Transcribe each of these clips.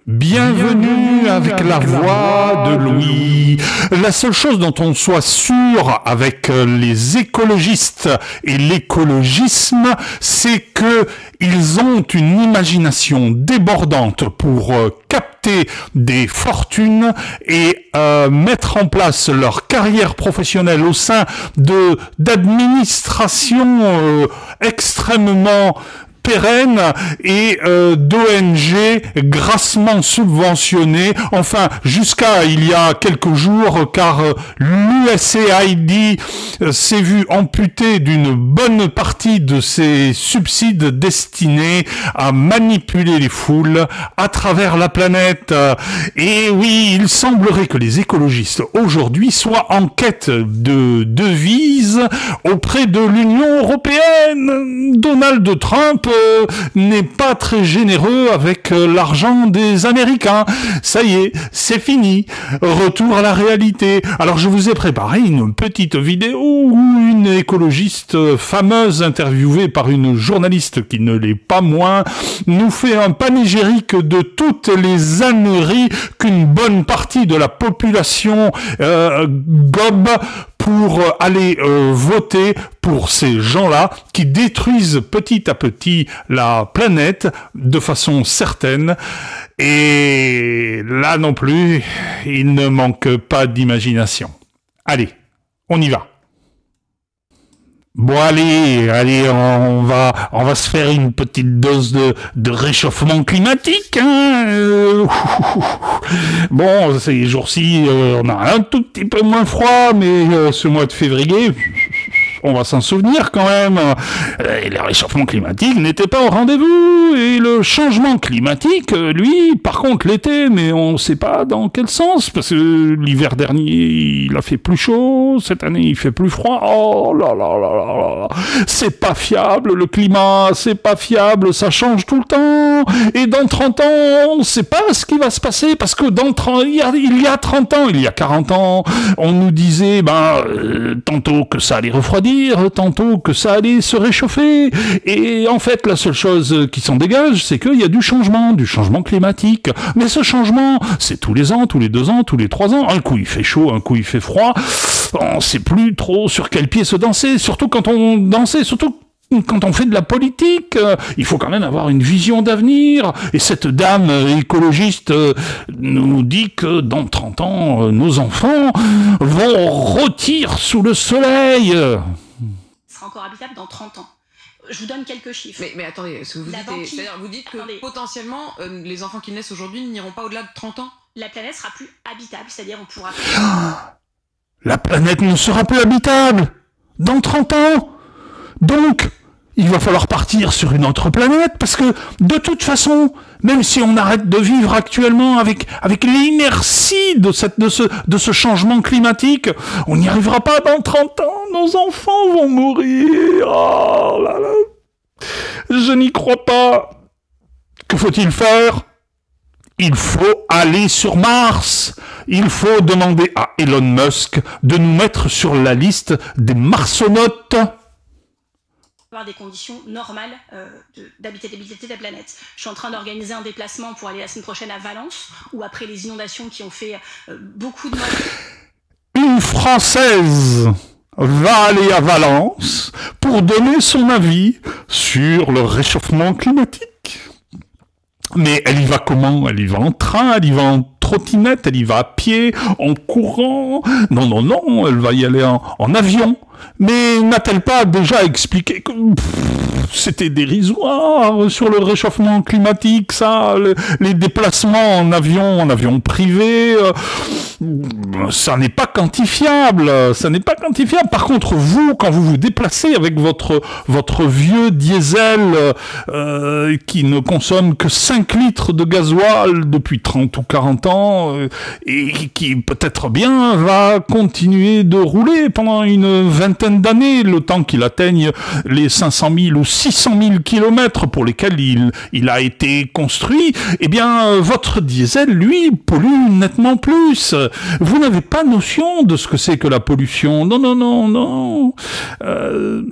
Bienvenue avec la voix de Louis. La seule chose dont on soit sûr avec les écologistes et l'écologisme, c'est que ils ont une imagination débordante pour capter des fortunes et mettre en place leur carrière professionnelle au sein d'administrations extrêmement pérenne et d'ONG grassement subventionnées, enfin jusqu'à il y a quelques jours, car l'USAID s'est vu amputé d'une bonne partie de ses subsides destinés à manipuler les foules à travers la planète. Et oui, il semblerait que les écologistes aujourd'hui soient en quête de devises auprès de l'Union européenne. Donald Trump n'est pas très généreux avec l'argent des Américains. Ça y est, c'est fini. Retour à la réalité. Alors je vous ai préparé une petite vidéo où une écologiste fameuse interviewée par une journaliste qui ne l'est pas moins nous fait un panégyrique de toutes les âneries qu'une bonne partie de la population gobe pour aller voter pour ces gens-là qui détruisent petit à petit la planète de façon certaine. Et là non plus, il ne manque pas d'imagination. Allez, on y va. Bon allez, on va se faire une petite dose de réchauffement climatique, hein. Bon, ces jours-ci, on a un tout petit peu moins froid, mais ce mois de février, on va s'en souvenir quand même. Et le réchauffement climatique n'était pas au rendez-vous. Et le changement climatique, lui, par contre, l'été, mais on ne sait pas dans quel sens, parce que l'hiver dernier, il a fait plus chaud, cette année, il fait plus froid. Oh là là là là là. C'est pas fiable, le climat, c'est pas fiable, ça change tout le temps. Et dans 30 ans, on ne sait pas ce qui va se passer, parce que il y a 30 ans, il y a 40 ans, on nous disait, tantôt que ça allait refroidir, tantôt que ça allait se réchauffer. Et en fait, la seule chose qui s'en dégage, c'est qu'il y a du changement climatique. Mais ce changement, c'est tous les ans, tous les 2 ans, tous les 3 ans. Un coup, il fait chaud, un coup, il fait froid. On sait plus trop sur quel pied se danser, surtout quand on dansait, surtout quand on fait de la politique. Il faut quand même avoir une vision d'avenir. Et cette dame écologiste nous dit que dans 30 ans, nos enfants vont rôtir sous le soleil. Sera encore habitable dans 30 ans. Je vous donne quelques chiffres. Mais attendez, ce que vous dites, c'est-à-dire vous dites que potentiellement les enfants qui naissent aujourd'hui n'iront pas au-delà de 30 ans. La planète sera plus habitable, c'est-à-dire on pourra... La planète ne sera plus habitable dans 30 ans. Donc, il va falloir partir sur une autre planète, parce que, de toute façon, même si on arrête de vivre actuellement avec l'inertie de ce changement climatique, on n'y arrivera pas dans 30 ans, nos enfants vont mourir. Oh là là. Je n'y crois pas. Que faut-il faire? Il faut aller sur Mars. Il faut demander à Elon Musk de nous mettre sur la liste des marsonautes. Avoir des conditions normales d'habitabilité de la planète. Je suis en train d'organiser un déplacement pour aller la semaine prochaine à Valence, où après les inondations qui ont fait beaucoup de morts. Une Française va aller à Valence pour donner son avis sur le réchauffement climatique. Mais elle y va comment? Elle y va en train, elle y va en trottinette, elle y va à pied, en courant? Non, elle va y aller en avion. Mais n'a-t-elle pas déjà expliqué que c'était dérisoire sur le réchauffement climatique, ça, les déplacements en avion privé, ça n'est pas quantifiable, Par contre, vous, quand vous vous déplacez avec votre vieux diesel qui ne consomme que 5 litres de gasoil depuis 30 ou 40 ans, et qui peut-être bien va continuer de rouler pendant une vingtaine d'années, le temps qu'il atteigne les 500 000 ou 600 000 kilomètres pour lesquels il a été construit, eh bien, votre diesel, lui, pollue nettement plus. Vous n'avez pas notion de ce que c'est que la pollution. Non.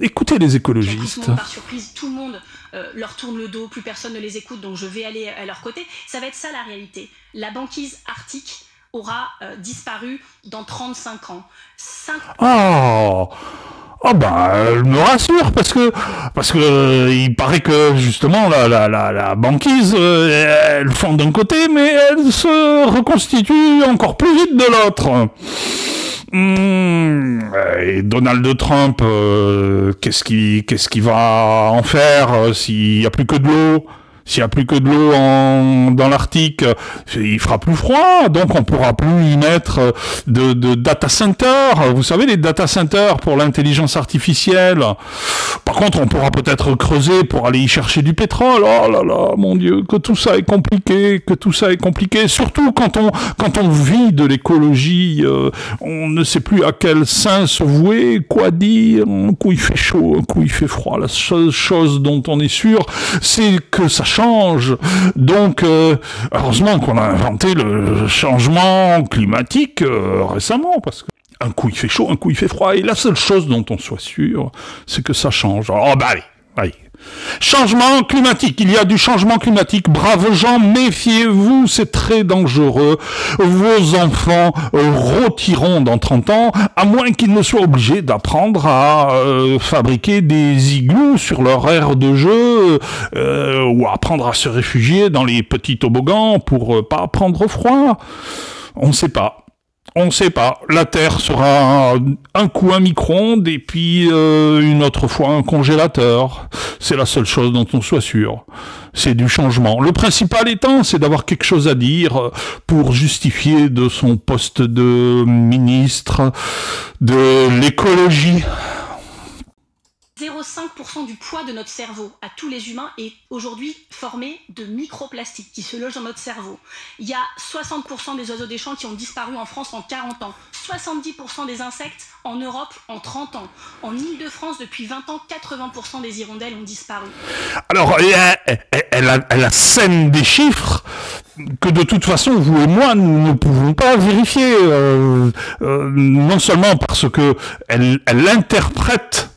Écoutez les écologistes. Par surprise, tout le monde leur tournent le dos, plus personne ne les écoute, donc je vais aller à leur côté. Ça va être ça la réalité. La banquise arctique aura disparu dans 35 ans. Ah ben, elle me rassure parce que il paraît que justement la banquise, elle fond d'un côté, mais elle se reconstitue encore plus vite de l'autre. Et Donald Trump, qu'est-ce qu'il va en faire s'il y a plus que de l'eau? S'il n'y a plus que de l'eau dans l'Arctique, il fera plus froid, donc on pourra plus y mettre de data centers. Vous savez, les data centers pour l'intelligence artificielle. Par contre, on pourra peut-être creuser pour aller y chercher du pétrole. Oh là là, mon Dieu, que tout ça est compliqué, Surtout quand on vit de l'écologie, on ne sait plus à quel sein se vouer, quoi dire. Un coup il fait chaud, un coup il fait froid. La seule chose dont on est sûr, c'est que ça change. Donc, heureusement qu'on a inventé le changement climatique récemment, parce que un coup il fait chaud, un coup il fait froid, et la seule chose dont on soit sûr, c'est que ça change. Oh bah allez. Changement climatique, il y a du changement climatique. Braves gens, méfiez-vous, c'est très dangereux. Vos enfants rôtiront dans 30 ans, à moins qu'ils ne soient obligés d'apprendre à fabriquer des igloos sur leur aire de jeu, ou apprendre à se réfugier dans les petits toboggans pour pas prendre froid. On ne sait pas. La Terre sera un coup un micro-ondes et puis une autre fois un congélateur. C'est la seule chose dont on soit sûr. C'est du changement. Le principal étant, c'est d'avoir quelque chose à dire pour justifier de son poste de ministre de l'écologie. 0,5% du poids de notre cerveau à tous les humains est aujourd'hui formé de microplastiques qui se logent dans notre cerveau. Il y a 60% des oiseaux des champs qui ont disparu en France en 40 ans, 70% des insectes en Europe en 30 ans. En Île-de-France, depuis 20 ans, 80% des hirondelles ont disparu. Alors, elle a scène des chiffres que de toute façon, vous et moi, nous ne pouvons pas vérifier. Non seulement parce que elle interprète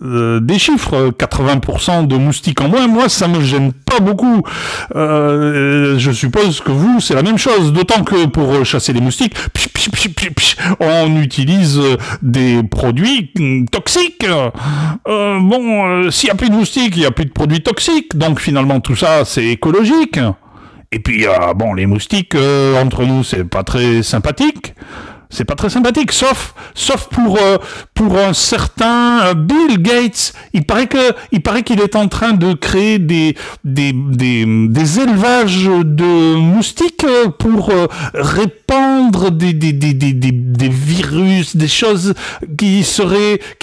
des chiffres, 80% de moustiques en moins, moi ça me gêne pas beaucoup. Je suppose que vous, c'est la même chose, d'autant que pour chasser les moustiques, on utilise des produits toxiques. S'il y a plus de moustiques, il y a plus de produits toxiques, donc finalement tout ça c'est écologique. Et puis les moustiques entre nous, c'est pas très sympathique. C'est pas très sympathique, sauf pour un certain Bill Gates. Il paraît qu'il est en train de créer des élevages de moustiques pour répandre des virus, des choses qui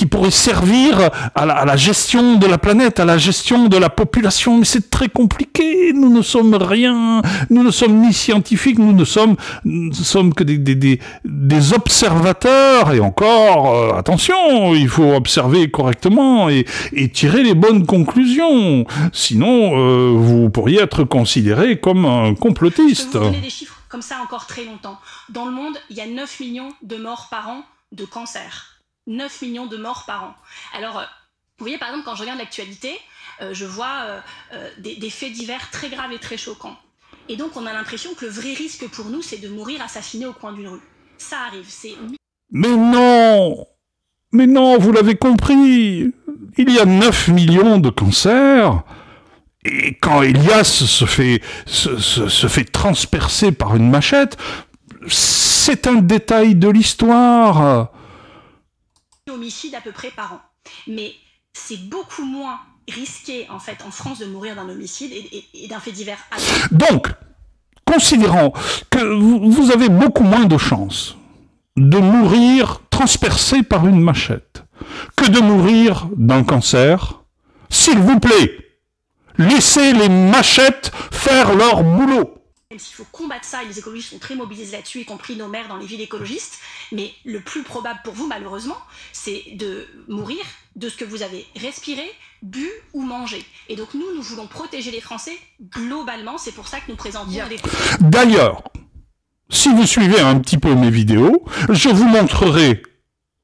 pourraient servir à la gestion de la planète, à la gestion de la population. Mais c'est très compliqué. Nous ne sommes rien. Nous ne sommes ni scientifiques. Nous ne sommes que des observateurs, et encore, attention, il faut observer correctement et tirer les bonnes conclusions. Sinon, vous pourriez être considéré comme un complotiste. Je vais vous donner des chiffres comme ça encore très longtemps. Dans le monde, il y a 9 millions de morts par an de cancer. 9 millions de morts par an. Alors, vous voyez, par exemple, quand je regarde l'actualité, je vois des faits divers très graves et très choquants. Et donc, on a l'impression que le vrai risque pour nous, c'est de mourir assassiné au coin d'une rue. Ça arrive, c'est... Mais non, vous l'avez compris. Il y a 9 millions de cancers. Et quand Elias se fait transpercer par une machette, c'est un détail de l'histoire. Homicide à peu près par an. Mais c'est beaucoup moins risqué, en fait, en France, de mourir d'un homicide et d'un fait divers. Donc, considérant que vous avez beaucoup moins de chances de mourir transpercé par une machette que de mourir d'un cancer, s'il vous plaît, laissez les machettes faire leur boulot. Même s'il faut combattre ça, et les écologistes sont très mobilisés là-dessus, y compris nos maires dans les villes écologistes, mais le plus probable pour vous, malheureusement, c'est de mourir de ce que vous avez respiré, bu ou mangé. Et donc nous voulons protéger les Français globalement, c'est pour ça que nous présentons des... D'ailleurs, si vous suivez un petit peu mes vidéos, je vous montrerai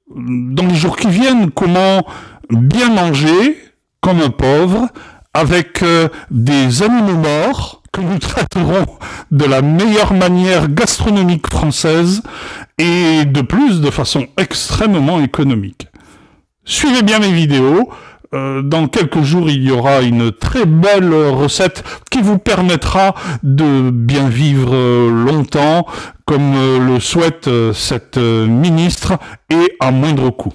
dans les jours qui viennent comment bien manger comme un pauvre avec des animaux morts que nous traiterons de la meilleure manière gastronomique française et de plus de façon extrêmement économique. Suivez bien mes vidéos. Dans quelques jours, il y aura une très belle recette qui vous permettra de bien vivre longtemps, comme le souhaite cette ministre, et à moindre coût.